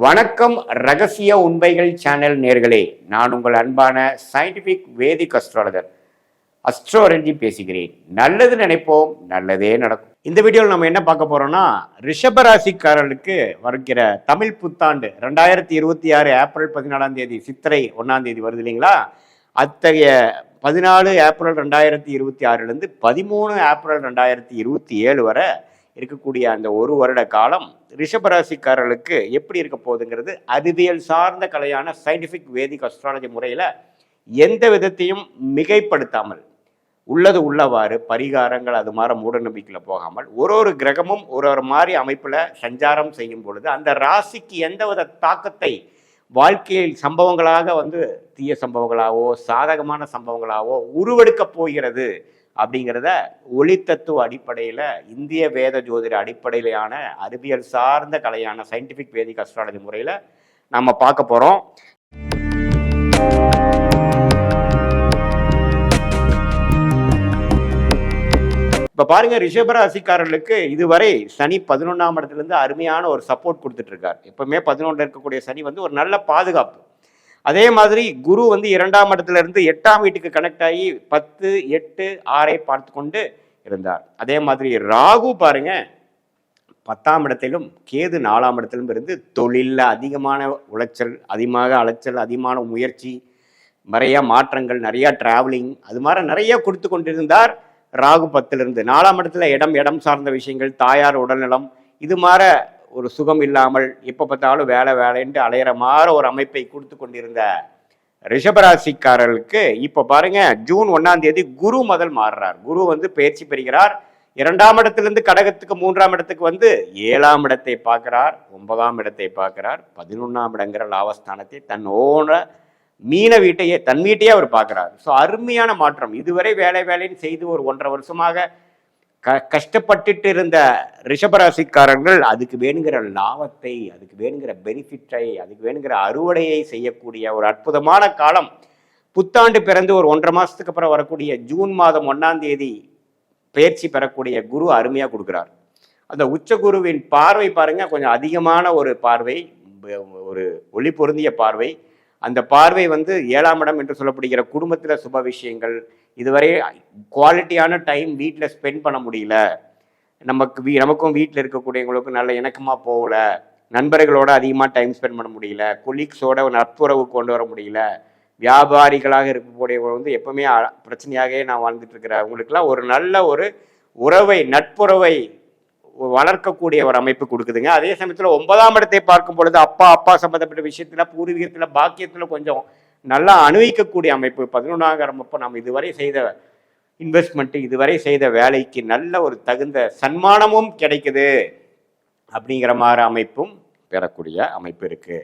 வணக்கம். ரகசிய உண்மைகள் சேனல் நேர்களே, நான் உங்கள் அன்பான சயின்டிபிக் வேதிக் அஸ்ட்ரோலஜி பேசுகிறேன். நல்லது நினைப்போம், நல்லதே நடக்கும். இந்த வீடியோவில் நம்ம என்ன பார்க்க போறோம்னா, ரிஷபராசிக்காரர்களுக்கு வருகிற தமிழ் புத்தாண்டு 2026 ஏப்ரல் 14 சித்திரை 1 வருது இல்லைங்களா? அத்தகைய 14 ஏப்ரல் 2026 13 ஏப்ரல் 2027 வரை இருக்கக்கூடிய அந்த ஒரு வருட காலம் ரிஷபராசிக்காரர்களுக்கு எப்படி இருக்க போகுதுங்கிறது அறிவியல் சார்ந்த கலையான சயின்டிஃபிக் வேதிக் அஸ்ட்ராலஜி முறையில் எந்த விதத்தையும் மிகைப்படுத்தாமல் உள்ளது உள்ளவாறு பரிகாரங்கள் அது மாதிரி மூட நம்பிக்கையில் போகாமல் ஒரு கிரகமும் ஒரு மாதிரி அமைப்பில் சஞ்சாரம் செய்யும் பொழுது அந்த ராசிக்கு எந்தவித தாக்கத்தை வாழ்க்கையில் சம்பவங்களாக தீய சம்பவங்களாகவோ சாதகமான சம்பவங்களாகவோ உருவெடுக்க போகிறது அப்படிங்கிறத ஒளி தத்துவ அடிப்படையில் இந்திய வேத ஜோதிட அடிப்படையிலான அறிவியல் சார்ந்த கலையான சயின்டிஃபிக் வேதிக் அஸ்ட்ராலஜி முறையில் நம்ம பார்க்க போகிறோம். இப்போ பாருங்க, ரிஷபராசிக்காரர்களுக்கு இதுவரை சனி 11ஆம் இடத்துலேருந்து அருமையான ஒரு சப்போர்ட் கொடுத்துட்டு இருக்கார். எப்பவுமே 11 இருக்கக்கூடிய சனி ஒரு நல்ல பாதுகாப்பு. அதே மாதிரி குரு 2ஆம் இடத்துல இருந்து 8ஆம் வீட்டுக்கு கனெக்ட் ஆகி 10, 8, 6 பார்த்து கொண்டு இருந்தார். அதே மாதிரி ராகு பாருங்க 10ஆம் இடத்திலும் கேது 4ஆம் இடத்திலும் இருந்து தொழிலில் அதிகமான உளைச்சல், அதிகமாக அலைச்சல், அதிகமான முயற்சி, நிறைய மாற்றங்கள், நிறைய டிராவலிங் அது மாதிரி நிறைய கொடுத்து கொண்டிருந்தார். ராகு 10லிருந்து 4ஆம் இடத்துல இடம் சார்ந்த விஷயங்கள், தாயார் உடல்நலம், இது மாதிரி ஒரு சுகம் இல்லாமல் எப்போ பார்த்தாலும் வேலைன்ட்டு அலையிற மாதிரி ஒரு அமைப்பை கொடுத்து கொண்டிருந்த ரிஷபராசிக்காரர்களுக்கு இப்போ பாருங்க, ஜூன் 1 குரு முதல் மாறுறார். குரு பயிற்சி பெறுகிறார். 2ஆம் இடத்திலிருந்து கடகத்துக்கு 3ஆம் இடத்துக்கு 7ஆம் இடத்தை பார்க்கிறார், 9ஆம் இடத்தை பார்க்கிறார், 11ஆம் இடங்கிற லாபஸ்தானத்தை தன்னோட தன் வீட்டையே அவர் பார்க்கிறார். ஸோ அருமையான மாற்றம். இதுவரை வேலைன்னு செய்து ஒரு 1.5 வருஷமாக கஷ்டப்பட்டுட்டு இருந்த ரிஷபராசிக்காரர்கள் அதுக்கு வேணுங்கிற லாபத்தை, அதுக்கு வேணுங்கிற பெனிஃபிட்டை, அதுக்கு வேணுங்கிற அறுவடையை செய்யக்கூடிய ஒரு அற்புதமான காலம். புத்தாண்டு பிறந்து ஒரு 1.5 மாதத்துக்கு அப்புறம் வரக்கூடிய ஜூன் மாதம் 1 பயிற்சி பெறக்கூடிய குரு அருமையாக கொடுக்குறார். அந்த உச்ச குருவின் பார்வை பாருங்க, கொஞ்சம் அதிகமான ஒரு பார்வை, ஒரு ஒளி பொருந்திய பார்வை. அந்த பார்வை 7ஆம் இடம் என்று சொல்லப்படுகிற குடும்பத்தில் சுப விஷயங்கள், இதுவரை குவாலிட்டியான டைம் வீட்டில் ஸ்பெண்ட் பண்ண முடியல, நமக்கும் வீட்டில் இருக்கக்கூடியவங்களுக்கும் நல்ல இணக்கமாக போகல, நண்பர்களோட அதிகமாக டைம் ஸ்பெண்ட் பண்ண முடியல, கொலீக்ஸோட நட்புறவு கொண்டு வர முடியல, வியாபாரிகளாக இருக்கக்கூடியவங்க எப்பவுமே பிரச்சனையாகவே நான் வாழ்ந்துட்டு இருக்கிறேன். அவங்களுக்குலாம் ஒரு நல்ல ஒரு உறவை, நட்புறவை வளர்க்கக்கூடிய ஒரு அமைப்பு கொடுக்குதுங்க. அதே சமயத்தில் 9ஆம் இடத்தை பார்க்கும் பொழுது அப்பா சம்பந்தப்பட்ட விஷயத்துல, பூர்வீகத்துல, பாக்கியத்துல கொஞ்சம் நல்லா அனுபவிக்கக்கூடிய அமைப்பு. 11ஆம் அப்போ நம்ம இதுவரை செய்த இன்வெஸ்ட்மெண்ட், இதுவரை செய்த வேலைக்கு நல்ல ஒரு தகுந்த சன்மானமும் கிடைக்குது அப்படிங்கிற மாதிரி அமைப்பும் பெறக்கூடிய அமைப்பு இருக்கு.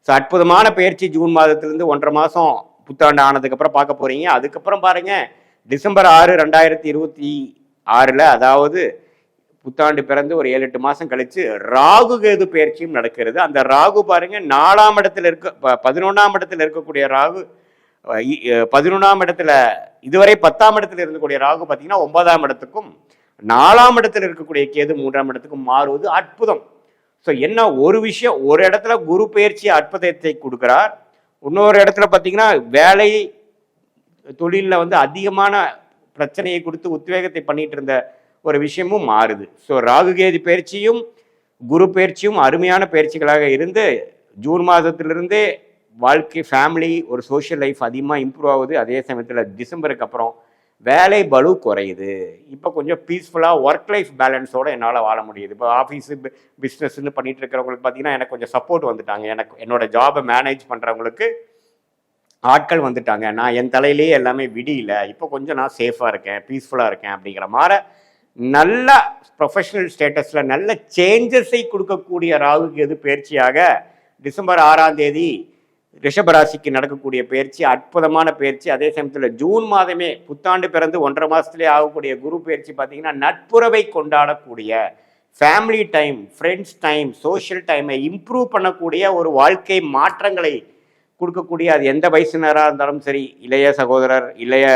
ஸோ அற்புதமான பயிற்சி ஜூன் மாதத்திலிருந்து 1.5 மாதம் புத்தாண்டு ஆனதுக்கப்புறம் பார்க்க போறீங்க. அதுக்கப்புறம் பாருங்க, டிசம்பர் 6, 2026 அதாவது புத்தாண்டு பிறந்து ஒரு 7-8 மாதம் கழிச்சு ராகு கேது பயிற்சியும் நடக்கிறது. அந்த ராகு பாருங்க 4ஆம் இடத்துல 11ஆம் இடத்துல இருக்கக்கூடிய ராகு 11ஆம் இடத்துல இதுவரை 10ஆம் இடத்துல இருக்கக்கூடிய ராகு பார்த்தீங்கன்னா 9ஆம் இடத்துக்கும், 4ஆம் இடத்துல இருக்கக்கூடிய கேது 3ஆம் இடத்துக்கும் மாறுவது அற்புதம். ஸோ என்ன ஒரு விஷயம், ஒரு இடத்துல குரு பயிற்சி அற்புதத்தை கொடுக்கிறார், இன்னொரு இடத்துல பார்த்தீங்கன்னா வேலை தொழிலில் அதிகமான பிரச்சனையை கொடுத்து உத்வேகத்தை பண்ணிட்டு இருந்த ஒரு விஷயமும் மாறுது. ஸோ ராகுகேது பயிற்சியும் குரு பயிற்சியும் அருமையான பயிற்சிகளாக இருந்து ஜூன் மாதத்திலிருந்தே வாழ்க்கை, ஃபேமிலி, ஒரு சோஷியல் லைஃப் அதிகமாக இம்ப்ரூவ் ஆகுது. அதே சமயத்தில் டிசம்பருக்கு அப்புறம் வேலை பளு குறையுது. இப்போ கொஞ்சம் பீஸ்ஃபுல்லாக ஒர்க் லைஃப் பேலன்ஸோடு என்னால் வாழ முடியுது. இப்போ ஆஃபீஸு பிஸ்னஸ்ன்னு பண்ணிட்டு இருக்கிறவங்களுக்கு பார்த்தீங்கன்னா எனக்கு கொஞ்சம் சப்போர்ட் வந்துட்டாங்க. என்னோட ஜாபை மேனேஜ் பண்ணுறவங்களுக்கு ஆட்கள் வந்துட்டாங்க. நான் என் தலையிலேயே எல்லாமே விடியல, இப்போ கொஞ்சம் நான் சேஃபாக இருக்கேன், பீஸ்ஃபுல்லாக இருக்கேன் அப்படிங்கிற மாதிரி நல்ல ப்ரொஃபஷனல் ஸ்டேட்டஸில் நல்ல சேஞ்சஸை கொடுக்கக்கூடிய ராகு கேது பயிற்சியாக டிசம்பர் 6 ரிஷபராசிக்கு நடக்கக்கூடிய பயிற்சி அற்புதமான பயிற்சி. அதே சமயத்தில் ஜூன் மாதமே புத்தாண்டு பிறந்து 1.5 மாதத்துலேயே ஆகக்கூடிய குரு பயிற்சி பார்த்தீங்கன்னா நட்புறவை கொண்டாடக்கூடிய, family time, friends time, social டைமை இம்ப்ரூவ் பண்ணக்கூடிய ஒரு வாழ்க்கை மாற்றங்களை கொடுக்கக்கூடிய, அது எந்த வயசினராக இருந்தாலும் சரி, இளைய சகோதரர், இளைய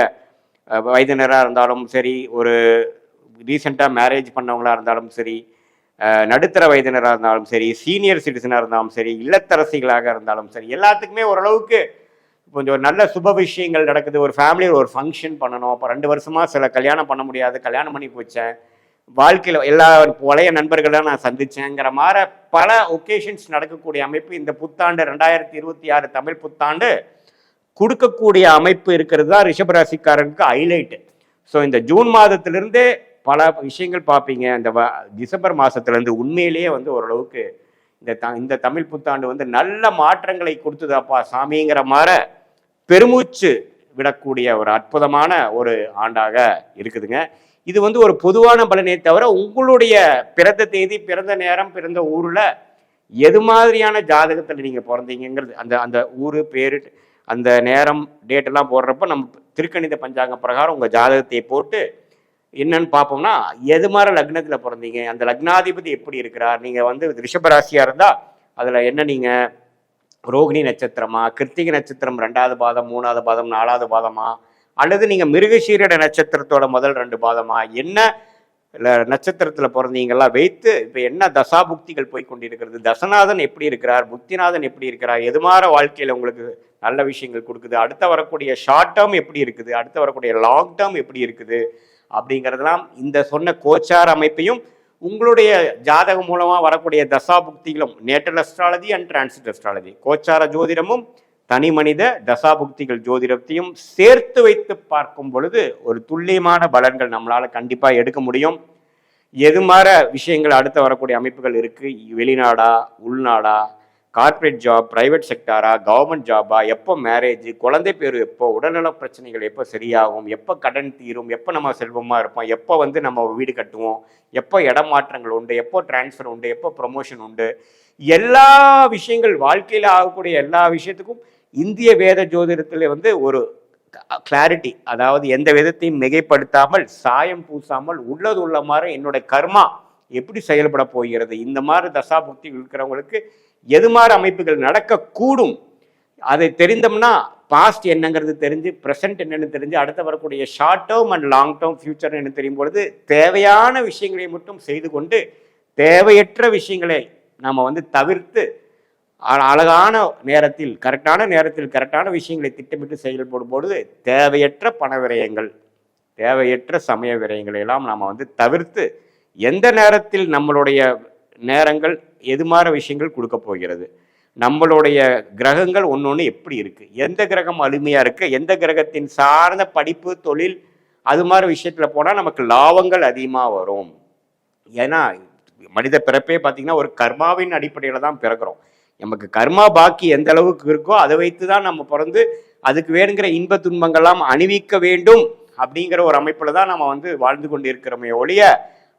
வயதினராக இருந்தாலும் சரி, ஒரு ரீசெண்டாக மேரேஜ் பண்ணவங்களாக இருந்தாலும் சரி, நடுத்தர வயதினராக இருந்தாலும் சரி, சீனியர் சிட்டிசனாக இருந்தாலும் சரி, இல்லத்தரசிகளாக இருந்தாலும் சரி, எல்லாத்துக்குமே ஓரளவுக்கு கொஞ்சம் ஒரு நல்ல சுப விஷயங்கள் நடக்குது. ஒரு ஃபேமிலியில் ஒரு ஃபங்க்ஷன் பண்ணணும். அப்போ 2 வருஷமா சில கல்யாணம் பண்ண முடியாது, கல்யாணம் பண்ணி போச்சேன். வாழ்க்கையில் எல்லா பழைய நண்பர்களாக நான் சந்திச்சேங்கிற மாதிரி பல ஒகேஷன்ஸ் நடக்கக்கூடிய அமைப்பு இந்த புத்தாண்டு 2026 தமிழ் புத்தாண்டு கொடுக்கக்கூடிய அமைப்பு இருக்கிறது தான் ரிஷபராசிக்காரனுக்கு ஹைலைட்டு. ஸோ இந்த ஜூன் மாதத்திலிருந்தே பல விஷயங்கள் பார்ப்பீங்க. இந்த டிசம்பர் மாதத்துலேருந்து உண்மையிலேயே வந்து ஓரளவுக்கு இந்த தமிழ் புத்தாண்டு வந்து நல்ல மாற்றங்களை கொடுத்ததாப்பா சாமிங்கிற மாதிரி பெருமூச்சு விடக்கூடிய ஒரு அற்புதமான ஒரு ஆண்டாக இருக்குதுங்க. இது வந்து ஒரு பொதுவான பலனே தவிர உங்களுடைய பிறந்த தேதி, பிறந்த நேரம், பிறந்த ஊரில் எது மாதிரியான ஜாதகத்தில் நீங்கள் பிறந்தீங்கிறது அந்த அந்த ஊர் பேரு, அந்த நேரம், டேட்டெல்லாம் போடுறப்ப நம்ம திருக்கணித பஞ்சாங்க பிரகாரம் உங்கள் ஜாதகத்தை போட்டு என்னன்னு பார்ப்போம்னா, எது மாதிரி லக்னத்தில் பிறந்தீங்க, அந்த லக்னாதிபதி எப்படி இருக்கிறார், நீங்கள் வந்து ரிஷபராசியாக இருந்தால் அதில் என்ன நீங்கள் ரோகிணி நட்சத்திரமா, கிருத்திகை நட்சத்திரம் 2வது பாதம், 3வது பாதம், 4வது பாதமா, அல்லது நீங்கள் மிருகசீரட நட்சத்திரத்தோட முதல் 2 பாதமா, என்ன நட்சத்திரத்தில் பிறந்தீங்கெல்லாம் வைத்து இப்போ என்ன தசாபுக்திகள் போய் கொண்டிருக்கிறது, தசநாதன் எப்படி இருக்கிறார், புத்திநாதன் எப்படி இருக்கிறார், எது மாதிரி வாழ்க்கையில் உங்களுக்கு நல்ல விஷயங்கள் கொடுக்குது, அடுத்த வரக்கூடிய ஷார்ட் டேர்ம் எப்படி இருக்குது, அடுத்த வரக்கூடிய லாங் டேர்ம் எப்படி இருக்குது அப்படிங்கிறதெல்லாம் இந்த சொன்ன கோச்சார் அமைப்பையும் உங்களுடைய ஜாதகம் மூலமாக வரக்கூடிய தசாபுக்திகளும், natal astrology and transit astrology, கோச்சார ஜோதிடமும் தனி மனித தசாபுக்திகள் ஜோதிடத்தையும் சேர்த்து வைத்து பார்க்கும் பொழுது ஒரு துல்லியமான பலன்கள் நம்மளால் கண்டிப்பாக எடுக்க முடியும். எது மாதிரி விஷயங்கள் அடுத்து வரக்கூடிய அமைப்புகள் இருக்குது, வெளிநாடா, உள்நாடா, கார்பரேட் ஜாப், பிரைவேட் செக்டாரா, கவர்மெண்ட் ஜாபா, எப்போ மேரேஜ், குழந்தை பேர் எப்போ, உடல்நல பிரச்சனைகள் எப்போ சரியாகும், எப்போ கடன் தீரும், எப்போ நம்ம செல்வமாக இருப்போம், எப்போ வந்து நம்ம வீடு கட்டுவோம், எப்போ இடமாற்றங்கள் உண்டு, எப்போ டிரான்ஸ்ஃபர் உண்டு, எப்போ ப்ரொமோஷன் உண்டு, எல்லா விஷயங்கள் வாழ்க்கையில் ஆகக்கூடிய எல்லா விஷயத்துக்கும் இந்திய வேத ஜோதிடத்தில் வந்து ஒரு கிளாரிட்டி, அதாவது எந்த விதத்தையும் மிகைப்படுத்தாமல், சாயம் பூசாமல், உள்ளது உள்ள மாதிரி என்னுடைய கர்மா எப்படி செயல்பட போகிறது, இந்த மாதிரி தசாபுக்தி இருக்கிறவங்களுக்கு எது மாதிரி அமைப்புகள் நடக்கக்கூடும் அதை தெரிந்தோம்னா பாஸ்ட் என்னங்கிறது தெரிஞ்சு, ப்ரெசென்ட் என்னன்னு தெரிஞ்சு, அடுத்து வரக்கூடிய short term and long term future என்ன தெரியும் பொழுது தேவையான விஷயங்களை மட்டும் செய்து கொண்டு தேவையற்ற விஷயங்களை நாம் வந்து தவிர்த்து அழகான நேரத்தில் கரெக்டான விஷயங்களை திட்டமிட்டு செயல்படும் பொழுது தேவையற்ற பண விரயங்கள், தேவையற்ற சமய விரயங்களை எல்லாம் நாம் வந்து தவிர்த்து எந்த நேரத்தில் நம்மளுடைய நேரங்கள் எது மாதிரி விஷயங்கள் கொடுக்க போகிறது, நம்மளுடைய கிரகங்கள் ஒன்று எப்படி இருக்குது, எந்த கிரகம் அருமையாக இருக்குது, எந்த கிரகத்தின் சார்ந்த படிப்பு, தொழில், அது மாதிரி விஷயத்தில் போனால் நமக்கு லாபங்கள் அதிகமாக வரும். ஏன்னா மனித பிறப்பே பார்த்திங்கன்னா ஒரு கர்மாவின் அடிப்படையில் தான் பிறக்கிறோம். நமக்கு கர்மா பாக்கி எந்த அளவுக்கு இருக்கோ அதை வைத்து தான் நம்ம பிறந்து அதுக்கு வேணுங்கிற இன்ப துன்பங்கள்லாம் அணிவிக்க வேண்டும் அப்படிங்கிற ஒரு அமைப்பில் தான் நம்ம வந்து வாழ்ந்து கொண்டு இருக்கிறோமே ஒழிய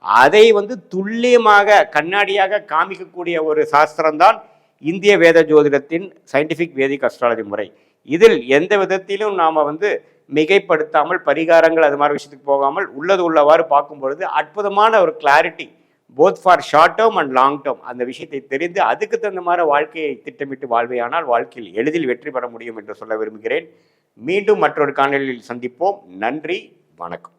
அதை வந்து துல்லியமாக கண்ணாடியாக காமிக்கக்கூடிய ஒரு சாஸ்திரம்தான் இந்திய வேத ஜோதிடத்தின் சயின்டிஃபிக் வேதிக் அஸ்ட்ராலஜி முறை. இதில் எந்த விதத்திலும் நாம் வந்து மிகைப்படுத்தாமல், பரிகாரங்கள் அது மாதிரி விஷயத்துக்கு போகாமல் உள்ளது உள்ளவாறு பார்க்கும் பொழுது அற்புதமான ஒரு clarity both for short term and long term அந்த விஷயத்தை தெரிந்து அதுக்கு தகுந்த மாதிரி வாழ்க்கையை திட்டமிட்டு வாழ்வையானால் வாழ்க்கையில் எளிதில் வெற்றி பெற முடியும் என்று சொல்ல விரும்புகிறேன். மீண்டும் மற்றொரு காணொலியில் சந்திப்போம். நன்றி, வணக்கம்.